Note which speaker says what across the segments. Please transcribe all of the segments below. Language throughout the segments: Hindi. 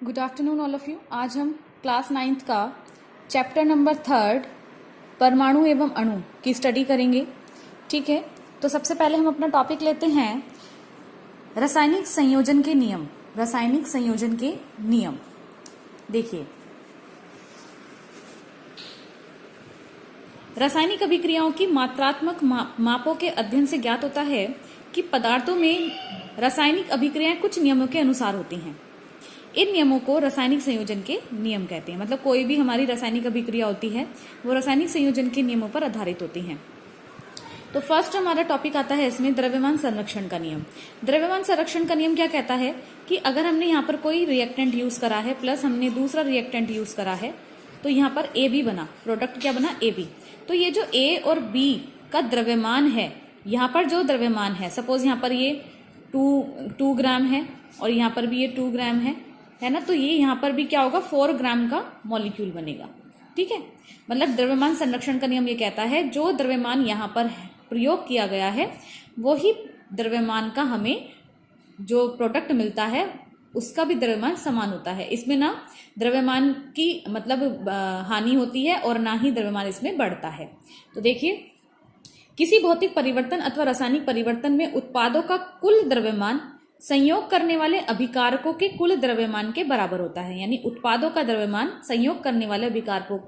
Speaker 1: Good afternoon all of you. आज हम क्लास 9th का चैप्टर नंबर 3 परमाणु एवं अणु की स्टडी करेंगे। ठीक है, तो सबसे पहले हम अपना टॉपिक लेते हैं रासायनिक संयोजन के नियम। रासायनिक संयोजन के नियम देखिए, रासायनिक अभिक्रियाओं की मात्रात्मक मापों के अध्ययन से ज्ञात होता है कि पदार्थों में रासायनिक अभिक्रियाएं कुछ नियमों के अनुसार होती हैं। इन नियमों को रासायनिक संयोजन के नियम कहते हैं। मतलब कोई भी हमारी रासायनिक अभिक्रिया होती है वो रासायनिक संयोजन के नियमों पर आधारित होती हैं। तो फर्स्ट हमारा टॉपिक आता है इसमें द्रव्यमान संरक्षण का नियम। द्रव्यमान संरक्षण का नियम क्या कहता है कि अगर हमने यहाँ पर कोई रिएक्टेंट यूज करा है प्लस हमने दूसरा रिएक्टेंट यूज करा है तो यहाँ पर ए बी बना, प्रोडक्ट क्या बना, ए बी। तो ये जो ए और बी का द्रव्यमान है, यहाँ पर जो द्रव्यमान है, सपोज यहाँ पर ये 2 ग्राम है और यहाँ पर भी ये 2 ग्राम है ना, तो ये यहाँ पर भी क्या होगा, 4 ग्राम का मॉलिक्यूल बनेगा। ठीक है, मतलब द्रव्यमान संरक्षण का नियम ये कहता है जो द्रव्यमान यहाँ पर प्रयोग किया गया है वो ही द्रव्यमान का हमें जो प्रोडक्ट मिलता है उसका भी द्रव्यमान समान होता है। इसमें ना द्रव्यमान की मतलब हानि होती है और ना ही द्रव्यमान इसमें बढ़ता है। तो देखिए, किसी भौतिक परिवर्तन अथवा रासायनिक परिवर्तन में उत्पादों का कुल द्रव्यमान संयोग करने वाले अभिकारकों के कुल द्रव्यमान के बराबर होता है। यानी उत्पादों का द्रव्यमान संयोग करने वाले अभिकारकों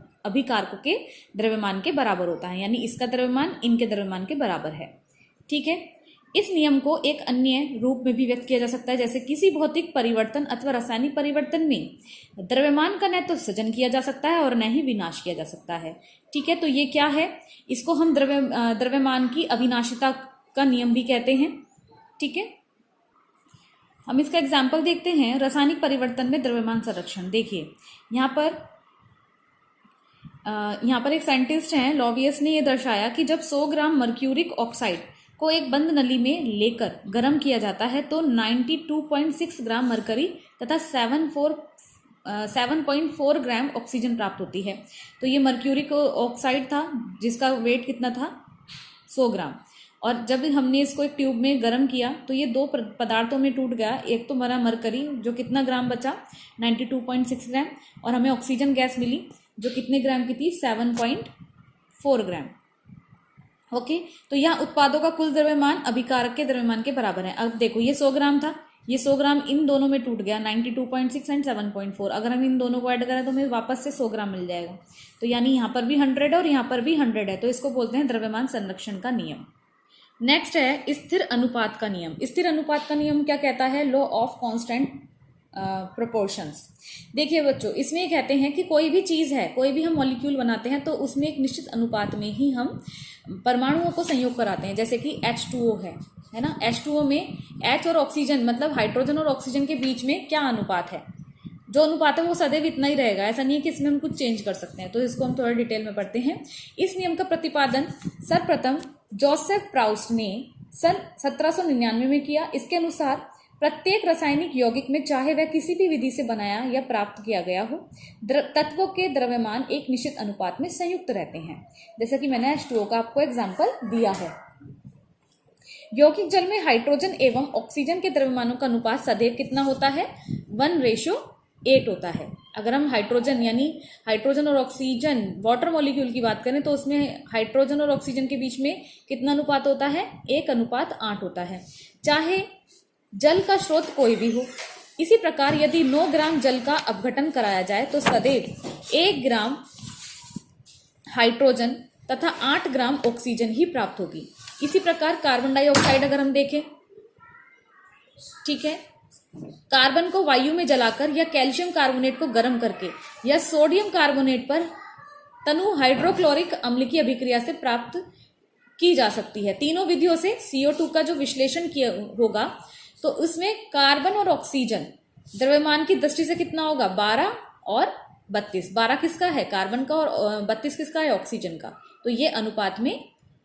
Speaker 1: के द्रव्यमान के बराबर होता है, यानी इसका द्रव्यमान इनके द्रव्यमान के बराबर है। ठीक है, इस नियम को एक अन्य रूप में भी व्यक्त किया जा सकता है, जैसे किसी भौतिक परिवर्तन अथवा रासायनिक परिवर्तन में द्रव्यमान का न तो सृजन किया जा सकता है और न ही विनाश किया जा सकता है। ठीक है, तो ये क्या है, इसको हम द्रव्यमान की अविनाशिता का नियम भी कहते हैं। ठीक है, हम इसका एग्जाम्पल देखते हैं। रासायनिक परिवर्तन में द्रव्यमान संरक्षण देखिए, यहाँ पर एक साइंटिस्ट हैं लॉवियस ने यह दर्शाया कि जब 100 ग्राम मर्क्यूरिक ऑक्साइड को एक बंद नली में लेकर गर्म किया जाता है तो 92.6 ग्राम मरकरी तथा 7.4 ग्राम ऑक्सीजन प्राप्त होती है। तो ये मर्क्यूरिक ऑक्साइड था जिसका वेट कितना था, 100 ग्राम। और जब हमने इसको एक ट्यूब में गर्म किया तो ये 2 पदार्थों में टूट गया। एक तो हमारा मरकरी जो कितना ग्राम बचा, 92.6 ग्राम, और हमें ऑक्सीजन गैस मिली जो कितने ग्राम की थी, 7.4 ग्राम। ओके, तो यहाँ उत्पादों का कुल द्रव्यमान अभिकारक के द्रव्यमान के बराबर है। अब देखो, ये 100 ग्राम था, ये 100 ग्राम इन दोनों में टूट गया, 92.6 एंड 7.4। अगर हम इन दोनों को ऐड करें तो हमें वापस से 100 ग्राम मिल जाएगा। तो यानी यहाँ पर भी 100 है और यहाँ पर भी 100 है, तो इसको बोलते हैं द्रव्यमान संरक्षण का नियम। नेक्स्ट है स्थिर अनुपात का नियम। स्थिर अनुपात का नियम क्या कहता है, लॉ ऑफ कांस्टेंट प्रोपोर्शंस। देखिए बच्चों, इसमें ये कहते हैं कि कोई भी चीज़ है, कोई भी हम मॉलिक्यूल बनाते हैं तो उसमें एक निश्चित अनुपात में ही हम परमाणुओं को संयोग कराते हैं। जैसे कि H2O है ना, H2O में H और ऑक्सीजन मतलब हाइड्रोजन और ऑक्सीजन के बीच में क्या अनुपात है, जो अनुपात है वो सदैव इतना ही रहेगा। ऐसा नहीं है कि इसमें हम कुछ चेंज कर सकते हैं। तो इसको हम थोड़ा डिटेल में पढ़ते हैं। इस नियम का प्रतिपादन सर्वप्रथम जोसेफ प्राउस्ट ने सन 1799 में किया। इसके अनुसार प्रत्येक रासायनिक यौगिक में, चाहे वह किसी भी विधि से बनाया या प्राप्त किया गया हो, तत्वों के द्रव्यमान एक निश्चित अनुपात में संयुक्त रहते हैं। जैसे कि मैंने H2O का आपको एग्जाम्पल दिया है। यौगिक जल में हाइड्रोजन एवं ऑक्सीजन के द्रव्यमानों का अनुपात सदैव कितना होता है, 1:8 होता है। अगर हम हाइड्रोजन यानी हाइड्रोजन और ऑक्सीजन वाटर मॉलिक्यूल की बात करें तो उसमें हाइड्रोजन और ऑक्सीजन के बीच में कितना अनुपात होता है, 1:8 होता है, चाहे जल का स्रोत कोई भी हो। इसी प्रकार यदि 9 ग्राम जल का अपघटन कराया जाए तो सदैव 1 ग्राम हाइड्रोजन तथा 8 ग्राम ऑक्सीजन ही प्राप्त होगी। इसी प्रकार कार्बन डाइऑक्साइड अगर हम देखें, ठीक है, कार्बन को वायु में जलाकर या कैल्शियम कार्बोनेट को गर्म करके या सोडियम कार्बोनेट पर तनु हाइड्रोक्लोरिक अम्ल की अभिक्रिया से प्राप्त की जा सकती है। तीनों विधियों से CO2 का जो विश्लेषण किया होगा तो उसमें कार्बन और ऑक्सीजन द्रव्यमान की दृष्टि से कितना होगा, 12 और 32। 12 किसका है, कार्बन का, और 32 किसका है, ऑक्सीजन का। तो ये अनुपात में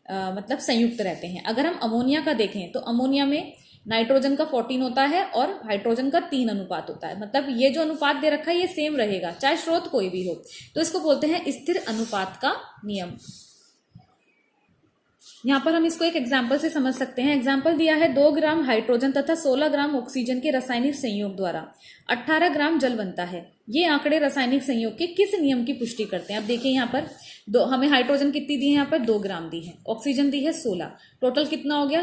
Speaker 1: मतलब संयुक्त रहते हैं। अगर हम अमोनिया का देखें तो अमोनिया में नाइट्रोजन का 14 होता है और हाइड्रोजन का 3 अनुपात होता है। मतलब ये जो अनुपात दे रखा है ये सेम रहेगा चाहे स्रोत कोई भी हो। तो इसको बोलते हैं स्थिर अनुपात का नियम। यहाँ पर हम इसको एक एग्जाम्पल से समझ सकते हैं। एग्जाम्पल दिया है 2 ग्राम हाइड्रोजन तथा 16 ग्राम ऑक्सीजन के रासायनिक संयोग द्वारा 18 ग्राम जल बनता है। ये आंकड़े रासायनिक संयोग के किस नियम की पुष्टि करते हैं? अब देखिए यहाँ पर हमें हाइड्रोजन कितनी दी है, यहाँ पर 2 ग्राम दी है, ऑक्सीजन दी है 16, टोटल कितना हो गया?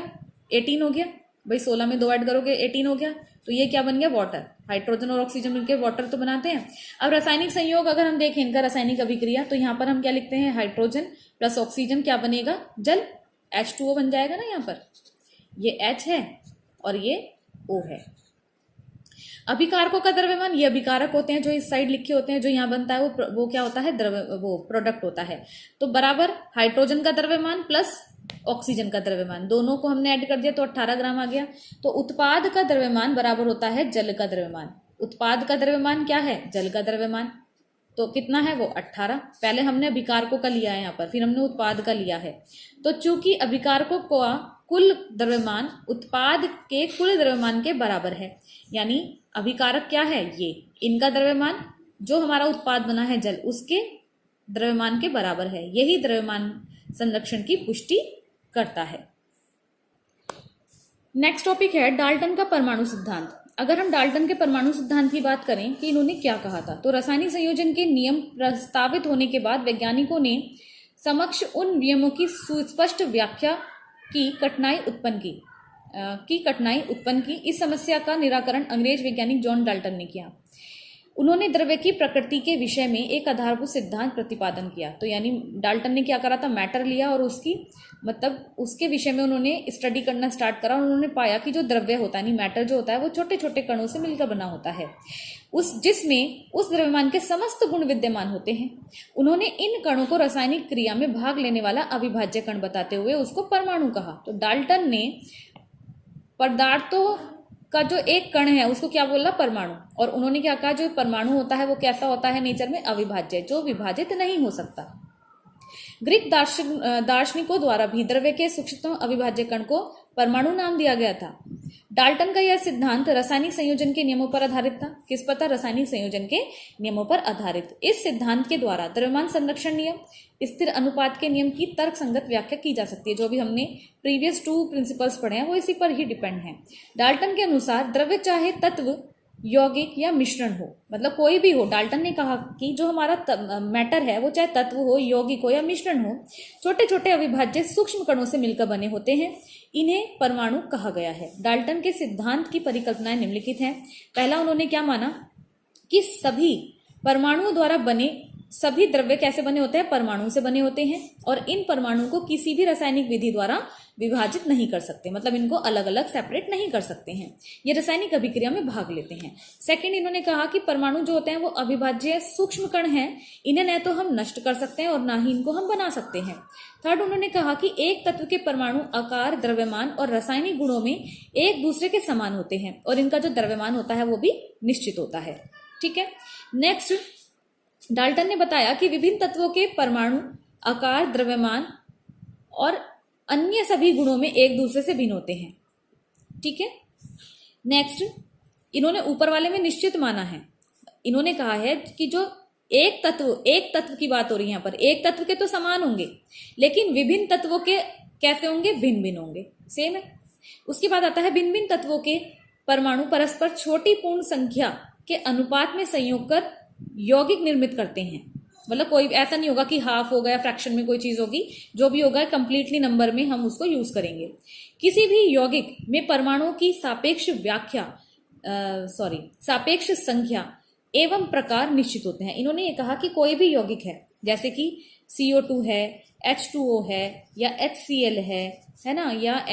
Speaker 1: 18 हो गया। भाई 16 में 2 ऐड करोगे 18 हो गया। तो ये क्या बन गया? वाटर। हाइड्रोजन और ऑक्सीजन मिलकर वाटर तो बनाते हैं। अब रासायनिक संयोग अगर हम देखें इनका रासायनिक अभिक्रिया, तो यहाँ पर हम क्या लिखते हैं? हाइड्रोजन प्लस ऑक्सीजन क्या बनेगा? जल। H2O बन जाएगा ना। यहाँ पर ये H है और ये O है। अभिकारकों का द्रव्यमान, ये अभिकारक होते हैं जो इस साइड लिखे होते हैं। जो यहाँ बनता है वो क्या होता है? वो प्रोडक्ट होता है। तो बराबर हाइड्रोजन का द्रव्यमान प्लस ऑक्सीजन का द्रव्यमान, दोनों को हमने ऐड कर दिया तो 18 ग्राम आ गया। तो उत्पाद का द्रव्यमान बराबर होता है जल का द्रव्यमान। उत्पाद का द्रव्यमान क्या है? जल का द्रव्यमान। तो कितना है वो? 18। पहले हमने अभिकारकों का लिया है यहाँ पर, फिर हमने उत्पाद का लिया है। तो चूंकि अभिकारकों का कुल द्रव्यमान उत्पाद के कुल द्रव्यमान के बराबर है, यानी अभिकारक क्या है? ये इनका द्रव्यमान जो हमारा उत्पाद बना है जल, उसके द्रव्यमान के बराबर है। यही द्रव्यमान संरक्षण की पुष्टि करता है। नेक्स्ट टॉपिक है डाल्टन का परमाणु सिद्धांत। अगर हम डाल्टन के परमाणु सिद्धांत की बात करें कि इन्होंने क्या कहा था, तो रासायनिक संयोजन के नियम प्रस्तावित होने के बाद वैज्ञानिकों ने समक्ष उन नियमों की सुस्पष्ट व्याख्या की कठिनाई उत्पन्न की। इस समस्या का निराकरण अंग्रेज वैज्ञानिक जॉन डाल्टन ने किया। उन्होंने द्रव्य की प्रकृति के विषय में एक आधारभूत सिद्धांत प्रतिपादन किया। तो यानी डाल्टन ने क्या करा था? मैटर लिया और उसके विषय में उन्होंने स्टडी करना स्टार्ट करा। उन्होंने पाया कि जो द्रव्य होता है, यानी मैटर जो होता है, वो छोटे छोटे कणों से मिलकर बना होता है, जिसमें उस द्रव्यमान के समस्त गुण विद्यमान होते हैं। उन्होंने इन कणों को रासायनिक क्रिया में भाग लेने वाला अविभाज्य कण बताते हुए उसको परमाणु कहा। तो डाल्टन ने पदार्थों का जो एक कण है उसको क्या बोला? परमाणु। और उन्होंने क्या कहा? जो परमाणु होता है वो कैसा होता है? नेचर में अविभाज्य, जो विभाजित नहीं हो सकता। ग्रीक दार्शनिकों द्वारा भी द्रव्य के सूक्ष्मतम अविभाज्य कण को परमाणु नाम दिया गया था। डाल्टन का यह सिद्धांत रासायनिक संयोजन के नियमों पर आधारित था। किस पर था? रासायनिक संयोजन के नियमों पर आधारित। इस सिद्धांत के द्वारा द्रव्यमान संरक्षण नियम, स्थिर अनुपात के नियम की तर्क संगत व्याख्या की जा सकती है। जो भी हमने प्रीवियस 2 प्रिंसिपल्स पढ़े हैं वो इसी पर ही डिपेंड है। डाल्टन के अनुसार द्रव्य चाहे तत्व, यौगिक या मिश्रण हो, मतलब कोई भी हो, डाल्टन ने कहा कि जो हमारा मैटर है वो चाहे तत्व हो, यौगिक हो या मिश्रण हो, छोटे छोटे अविभाज्य सूक्ष्म कणों से मिलकर बने होते हैं। इन्हें परमाणु कहा गया है। डाल्टन के सिद्धांत की परिकल्पनाएं निम्नलिखित हैं। पहला, उन्होंने क्या माना कि सभी परमाणुओं द्वारा बने सभी द्रव्य कैसे बने होते हैं? परमाणु से बने होते हैं, और इन परमाणु को किसी भी रासायनिक विधि द्वारा विभाजित नहीं कर सकते, मतलब इनको अलग अलग सेपरेट नहीं कर सकते हैं। ये रासायनिक अभिक्रिया में भाग लेते हैं। सेकंड, इन्होंने कहा कि परमाणु जो होते हैं वो अविभाज्य सूक्ष्म कण हैं, इन्हें न तो हम नष्ट कर सकते हैं और ना ही इनको हम बना सकते हैं। थर्ड, उन्होंने कहा कि एक तत्व के परमाणु आकार, द्रव्यमान और रासायनिक गुणों में एक दूसरे के समान होते हैं, और इनका जो द्रव्यमान होता है वो भी निश्चित होता है। ठीक है। नेक्स्ट, डाल्टन ने बताया कि विभिन्न तत्वों के परमाणु आकार, द्रव्यमान और अन्य सभी गुणों में एक दूसरे से भिन्न होते हैं। ठीक है। नेक्स्ट, इन्होंने ऊपर वाले में निश्चित माना है। इन्होंने कहा है कि जो एक तत्व की बात हो रही है यहाँ पर, एक तत्व के तो समान होंगे, लेकिन विभिन्न तत्वों के कैसे होंगे? भिन्न भिन्न होंगे, सेम है। उसके बाद आता है भिन्न भिन्न तत्वों के परमाणु परस्पर छोटी पूर्ण संख्या के अनुपात में संयोग कर यौगिक निर्मित करते हैं। मतलब कोई ऐसा नहीं होगा कि हाफ होगा या फ्रैक्शन में कोई चीज होगी, जो भी होगा कंप्लीटली नंबर में हम उसको यूज करेंगे। किसी भी यौगिक में परमाणुओं की सापेक्ष संख्या एवं प्रकार निश्चित होते हैं। इन्होंने ये कहा कि कोई भी यौगिक है, जैसे कि CO2 है, H2O है या HCl है ना, या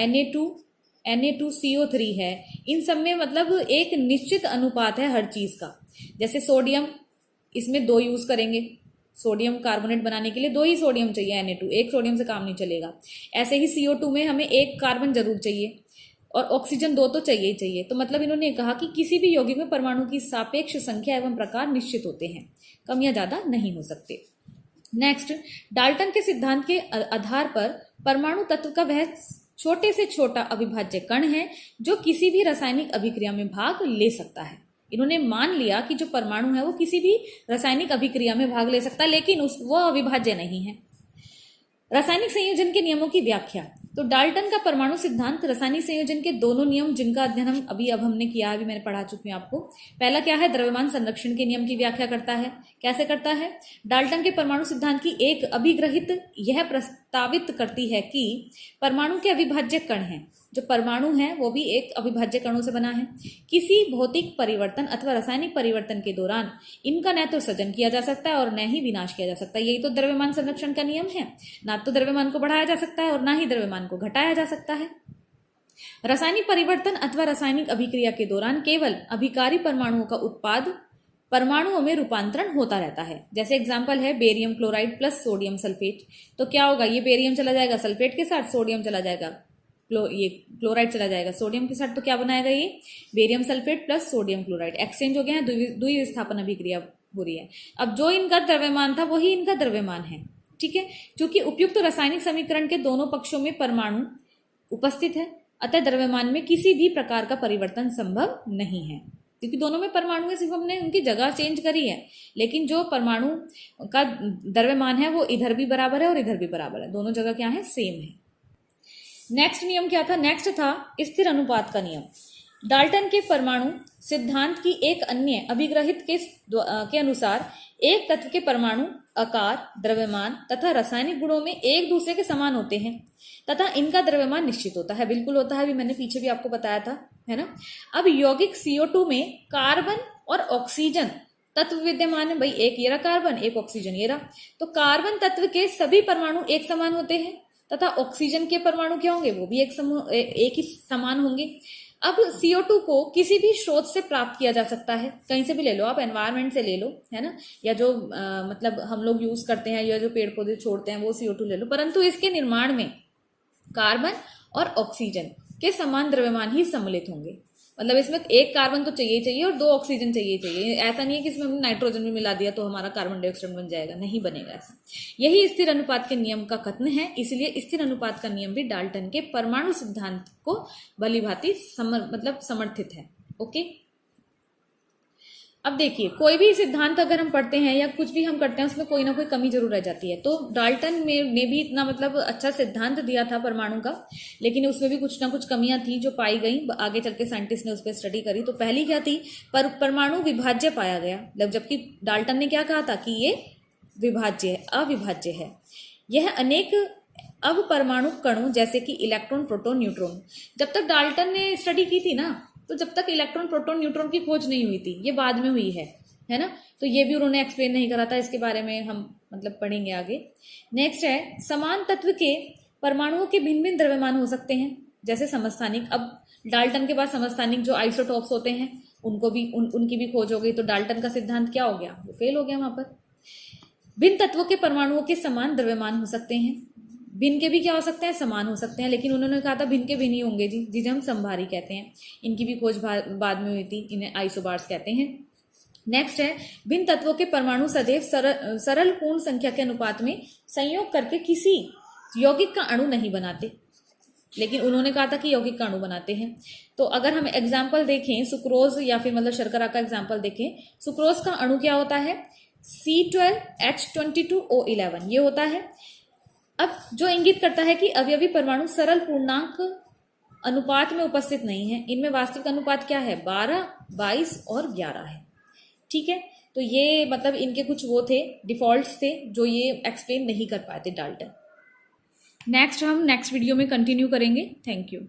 Speaker 1: Na2CO3 है, इन सब में मतलब एक निश्चित अनुपात है हर चीज का। जैसे सोडियम, इसमें 2 यूज करेंगे, सोडियम कार्बोनेट बनाने के लिए 2 ही सोडियम चाहिए, Na2, एक सोडियम से काम नहीं चलेगा। ऐसे ही CO2 में हमें 1 कार्बन जरूर चाहिए, और ऑक्सीजन 2 तो चाहिए ही चाहिए। तो मतलब इन्होंने कहा कि किसी भी यौगिक में परमाणु की सापेक्ष संख्या एवं प्रकार निश्चित होते हैं, कम या ज्यादा नहीं हो सकते। नेक्स्ट, डाल्टन के सिद्धांत के आधार पर परमाणु तत्व का वह छोटे से छोटा अविभाज्य कण है जो किसी भी रासायनिक अभिक्रिया में भाग ले सकता है। इन्होंने मान लिया कि जो परमाणु है वो किसी भी रासायनिक अभिक्रिया में भाग ले सकता है, लेकिन वो अविभाज्य नहीं है। रासायनिक संयोजन के नियमों की व्याख्या। तो डाल्टन का परमाणु सिद्धांत रासायनिक संयोजन के दोनों नियम जिनका अध्ययन अब हमने किया है, अभी मैंने पढ़ा चुकी हूँ आपको। पहला क्या है, द्रव्यमान संरक्षण के नियम की व्याख्या करता है। कैसे करता है? डाल्टन के परमाणु सिद्धांत की एक अभिग्रहित यह प्रस्तावित करती है कि परमाणु के अविभाज्य कण हैं, जो परमाणु है वो भी एक अविभाज्य कणों से बना है। किसी भौतिक परिवर्तन अथवा रासायनिक परिवर्तन के दौरान इनका न तो सृजन किया जा सकता है और न ही विनाश किया जा सकता है। यही तो द्रव्यमान संरक्षण का नियम है। ना तो द्रव्यमान को बढ़ाया जा सकता है और ना ही द्रव्यमान को घटाया जा सकता है। रासायनिक परिवर्तन अथवा रासायनिक अभिक्रिया के दौरान केवल अभिकारी परमाणुओं का उत्पाद परमाणुओं में रूपांतरण होता रहता है। जैसे एग्जाम्पल है barium chloride plus sodium sulphate. तो क्या होगा, ये बेरियम चला जाएगा सल्फेट के साथ, सोडियम चला जाएगा, ये क्लोराइड चला जाएगा सोडियम के साथ। तो क्या बनाएगा ये barium sulphate plus sodium chloride. Exchange हो गया है, द्वितीय विस्थापन अभिक्रिया हो रही है। अब जो इनका द्रव्यमान था वही इनका द्रव्यमान है। ठीक है, क्योंकि उपयुक्त रासायनिक समीकरण के दोनों पक्षों में परमाणु उपस्थित है, अतः द्रव्यमान में किसी भी प्रकार का परिवर्तन संभव नहीं है। क्योंकि दोनों में परमाणु है, सिर्फ हमने उनकी जगह चेंज करी है, लेकिन जो परमाणु का द्रव्यमान है वो इधर भी बराबर है और इधर भी बराबर है। दोनों जगह क्या है, सेम है। नेक्स्ट नियम क्या था? नेक्स्ट था स्थिर अनुपात का नियम। डाल्टन के परमाणु सिद्धांत की एक अन्य अभिग्रहित के अनुसार एक तत्व के परमाणु आकार, द्रव्यमान तथा रासायनिक गुणों में एक दूसरे के समान होते हैं तथा इनका द्रव्यमान निश्चित होता है। बिल्कुल होता है, अभी मैंने पीछे भी आपको बताया था, है ना। अब यौगिक CO2 में कार्बन और ऑक्सीजन तत्व विद्यमान है। भाई एक ये रहा कार्बन, एक ऑक्सीजन ये रहा। तो कार्बन तत्व के सभी परमाणु एक समान होते हैं तथा ऑक्सीजन के परमाणु क्या होंगे, वो भी एक ही समान होंगे। अब CO2 को किसी भी स्रोत से प्राप्त किया जा सकता है, कहीं से भी ले लो आप, एनवायरनमेंट से ले लो, है ना, या जो मतलब हम लोग यूज करते हैं या जो पेड़ पौधे छोड़ते हैं वो CO2 ले लो। परंतु इसके निर्माण में कार्बन और ऑक्सीजन के समान द्रव्यमान ही सम्मिलित होंगे। मतलब इसमें एक कार्बन तो चाहिए और दो ऑक्सीजन चाहिए। ऐसा नहीं है कि इसमें हमने नाइट्रोजन भी मिला दिया तो हमारा कार्बन डाइऑक्साइड बन जाएगा, नहीं बनेगा ऐसा। यही स्थिर अनुपात के नियम का कथन है। इसलिए स्थिर अनुपात का नियम भी डाल्टन के परमाणु सिद्धांत को भलीभांति समर्थित है। ओके, अब देखिए, कोई भी सिद्धांत अगर हम पढ़ते हैं या कुछ भी हम करते हैं उसमें कोई ना कोई कमी जरूर रह जाती है। तो डाल्टन ने भी इतना अच्छा सिद्धांत दिया था परमाणु का, लेकिन उसमें भी कुछ ना कुछ कमियां थी जो पाई गई। आगे चल के साइंटिस्ट ने उस पर स्टडी करी। तो पहली क्या थी, परमाणु विभाज्य पाया गया, जबकि डाल्टन ने क्या कहा था कि ये अविभाज्य है। यह अनेक अब परमाणु कणों जैसे कि इलेक्ट्रॉन, प्रोटॉन, न्यूट्रॉन, जब तक डाल्टन ने स्टडी की थी ना, तो जब तक इलेक्ट्रॉन, प्रोटॉन, न्यूट्रॉन की खोज नहीं हुई थी, ये बाद में हुई है ना। तो ये भी उन्होंने एक्सप्लेन नहीं करा था, इसके बारे में हम पढ़ेंगे आगे। नेक्स्ट है, समान तत्व के परमाणुओं के भिन्न भिन्न द्रव्यमान हो सकते हैं, जैसे समस्थानिक। अब डाल्टन के बाद समस्थानिक जो आइसोटॉप्स होते हैं उनको भी उनकी भी खोज हो गई। तो डाल्टन का सिद्धांत क्या हो गया, वो फेल हो गया वहां पर। भिन्न तत्वों के परमाणुओं के समान द्रव्यमान हो सकते हैं, भिन्न के भी क्या हो सकते हैं, समान हो सकते हैं। लेकिन उन्होंने कहा था भिन्न के भिन्न ही होंगे जी, जिसे हम समभारी कहते हैं। इनकी भी खोज बाद में हुई थी, इन्हें आइसोबार्स कहते हैं। नेक्स्ट है, भिन्न तत्वों के परमाणु सदैव सरल पूर्ण संख्या के अनुपात में संयोग करके किसी यौगिक का अणु नहीं बनाते, लेकिन उन्होंने कहा था कि यौगिक का अणु बनाते हैं। तो अगर हम एग्जाम्पल देखें सुक्रोज या फिर शर्करा का एग्जाम्पल देखें, सुक्रोज का अणु क्या होता है, C12H22O11 ये होता है। अब जो इंगित करता है कि अवयवी परमाणु सरल पूर्णांक अनुपात में उपस्थित नहीं है। इनमें वास्तविक अनुपात क्या है, 12, 22 और 11 है। ठीक है, तो ये इनके कुछ वो थे, डिफॉल्ट्स थे, जो ये एक्सप्लेन नहीं कर पाए थे डाल्टन। नेक्स्ट हम नेक्स्ट वीडियो में कंटिन्यू करेंगे। Thank you.